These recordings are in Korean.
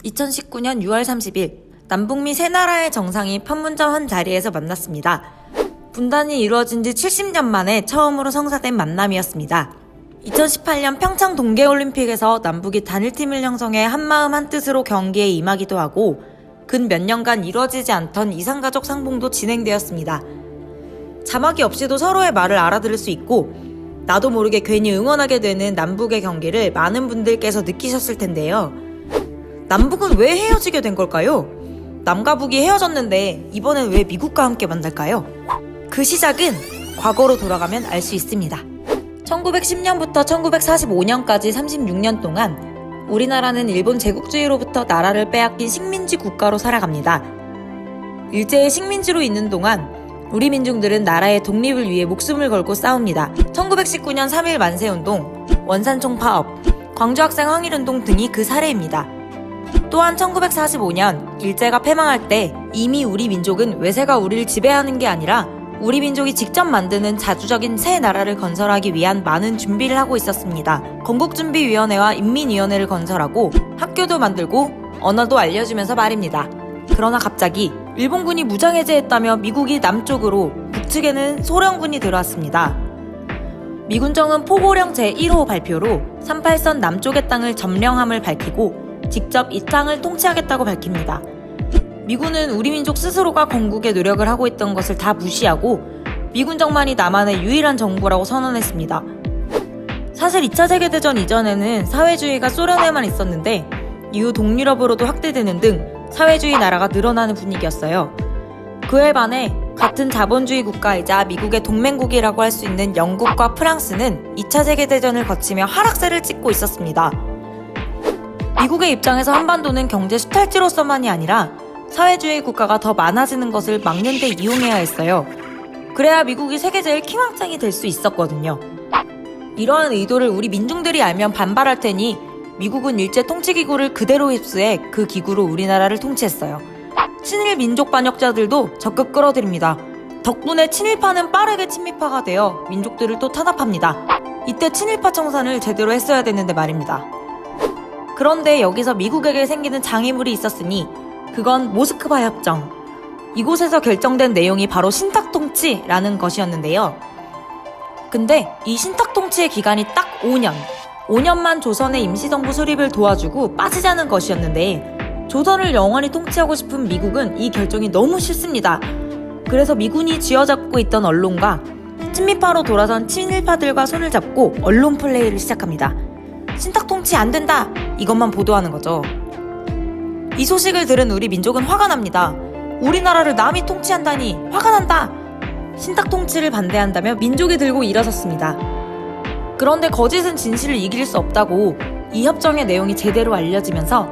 2019년 6월 30일 남북미 세 나라의 정상이 판문점 한 자리에서 만났습니다. 분단이 이루어진 지 70년 만에 처음으로 성사된 만남이었습니다. 2018년 평창 동계올림픽에서 남북이 단일팀을 형성해 한마음 한뜻으로 경기에 임하기도 하고 근 몇 년간 이루어지지 않던 이산가족 상봉도 진행되었습니다. 자막이 없이도 서로의 말을 알아들을 수 있고 나도 모르게 괜히 응원하게 되는 남북의 경기를 많은 분들께서 느끼셨을 텐데요. 남북은 왜 헤어지게 된 걸까요? 남과 북이 헤어졌는데 이번엔 왜 미국과 함께 만날까요? 그 시작은 과거로 돌아가면 알 수 있습니다. 1910년부터 1945년까지 36년 동안 우리나라는 일본 제국주의로부터 나라를 빼앗긴 식민지 국가로 살아갑니다. 일제의 식민지로 있는 동안 우리 민중들은 나라의 독립을 위해 목숨을 걸고 싸웁니다. 1919년 3.1 만세운동, 원산총 파업, 광주학생 항일운동 등이 그 사례입니다. 또한 1945년 일제가 패망할 때 이미 우리 민족은 외세가 우리를 지배하는 게 아니라 우리 민족이 직접 만드는 자주적인 새 나라를 건설하기 위한 많은 준비를 하고 있었습니다. 건국준비위원회와 인민위원회를 건설하고 학교도 만들고 언어도 알려주면서 말입니다. 그러나 갑자기 일본군이 무장해제했다며 미국이 남쪽으로, 북측에는 소련군이 들어왔습니다. 미군정은 포고령 제1호 발표로 38선 남쪽의 땅을 점령함을 밝히고 직접 이 땅을 통치하겠다고 밝힙니다. 미군은 우리 민족 스스로가 건국에 노력을 하고 있던 것을 다 무시하고 미군정만이 남한의 유일한 정부라고 선언했습니다. 사실 2차 세계대전 이전에는 사회주의가 소련에만 있었는데 이후 동유럽으로도 확대되는 등 사회주의 나라가 늘어나는 분위기였어요. 그에 반해 같은 자본주의 국가이자 미국의 동맹국이라고 할 수 있는 영국과 프랑스는 2차 세계대전을 거치며 하락세를 찍고 있었습니다. 미국의 입장에서 한반도는 경제 수탈지로서만이 아니라 사회주의 국가가 더 많아지는 것을 막는 데 이용해야 했어요. 그래야 미국이 세계 제일 킹왕짱이 될 수 있었거든요. 이러한 의도를 우리 민중들이 알면 반발할 테니 미국은 일제 통치기구를 그대로 흡수해 그 기구로 우리나라를 통치했어요. 친일 민족 반역자들도 적극 끌어들입니다. 덕분에 친일파는 빠르게 친미파가 되어 민족들을 또 탄압합니다. 이때 친일파 청산을 제대로 했어야 되는데 말입니다. 그런데 여기서 미국에게 생기는 장애물이 있었으니 그건 모스크바 협정. 이곳에서 결정된 내용이 바로 신탁통치라는 것이었는데요. 근데 이 신탁통치의 기간이 딱 5년. 5년만 조선의 임시정부 수립을 도와주고 빠지자는 것이었는데 조선을 영원히 통치하고 싶은 미국은 이 결정이 너무 싫습니다. 그래서 미군이 쥐어잡고 있던 언론과 친미파로 돌아선 친일파들과 손을 잡고 언론 플레이를 시작합니다. 신탁통치 안 된다! 이것만 보도하는 거죠. 이 소식을 들은 우리 민족은 화가 납니다. 우리나라를 남이 통치한다니 화가 난다! 신탁통치를 반대한다며 민족이 들고 일어섰습니다. 그런데 거짓은 진실을 이길 수 없다고 이 협정의 내용이 제대로 알려지면서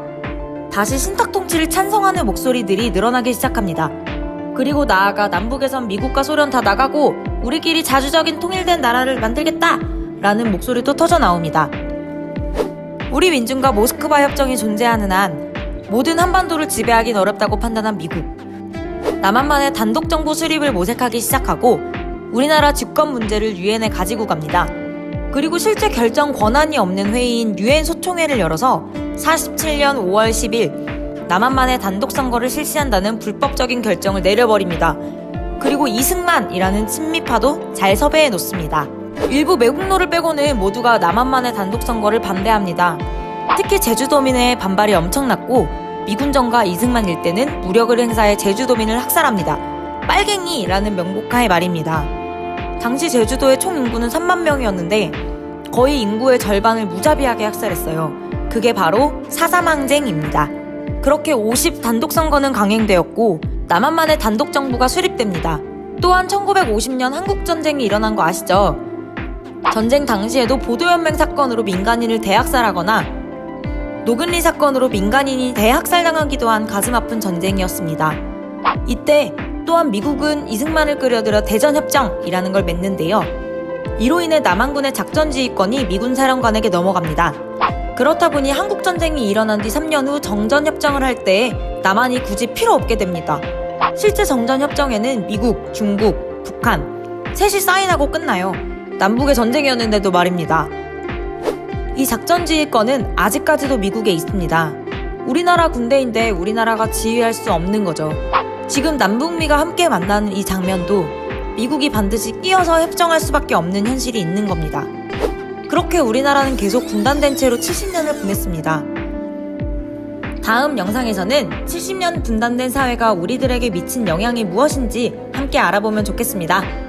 다시 신탁통치를 찬성하는 목소리들이 늘어나기 시작합니다. 그리고 나아가 남북에선 미국과 소련 다 나가고 우리끼리 자주적인 통일된 나라를 만들겠다! 라는 목소리도 터져 나옵니다. 우리 민중과 모스크바 협정이 존재하는 한 모든 한반도를 지배하긴 어렵다고 판단한 미국. 남한만의 단독정부 수립을 모색하기 시작하고 우리나라 집권 문제를 유엔에 가지고 갑니다. 그리고 실제 결정 권한이 없는 회의인 유엔 소총회를 열어서 47년 5월 10일 남한만의 단독선거를 실시한다는 불법적인 결정을 내려버립니다. 그리고 이승만이라는 친미파도 잘 섭외해 놓습니다. 일부 매국노를 빼고는 모두가 남한만의 단독선거를 반대합니다. 특히 제주도민의 반발이 엄청났고 미군정과 이승만 일대는 무력을 행사해 제주도민을 학살합니다. 빨갱이라는 명목하에 말입니다. 당시 제주도의 총 인구는 3만 명이었는데 거의 인구의 절반을 무자비하게 학살했어요. 그게 바로 4.3 항쟁입니다. 그렇게 50 단독선거는 강행되었고 남한만의 단독정부가 수립됩니다. 또한 1950년 한국전쟁이 일어난 거 아시죠? 전쟁 당시에도 보도연맹 사건으로 민간인을 대학살하거나 노근리 사건으로 민간인이 대학살당하기도 한 가슴 아픈 전쟁이었습니다. 이때 또한 미국은 이승만을 끌어들여 대전협정이라는 걸 맺는데요. 이로 인해 남한군의 작전지휘권이 미군 사령관에게 넘어갑니다. 그렇다 보니 한국전쟁이 일어난 뒤 3년 후 정전협정을 할 때 남한이 굳이 필요 없게 됩니다. 실제 정전협정에는 미국, 중국, 북한 셋이 사인하고 끝나요. 남북의 전쟁이었는데도 말입니다. 이 작전지휘권은 아직까지도 미국에 있습니다. 우리나라 군대인데 우리나라가 지휘할 수 없는 거죠. 지금 남북미가 함께 만나는 이 장면도 미국이 반드시 끼어서 협정할 수밖에 없는 현실이 있는 겁니다. 그렇게 우리나라는 계속 분단된 채로 70년을 보냈습니다. 다음 영상에서는 70년 분단된 사회가 우리들에게 미친 영향이 무엇인지 함께 알아보면 좋겠습니다.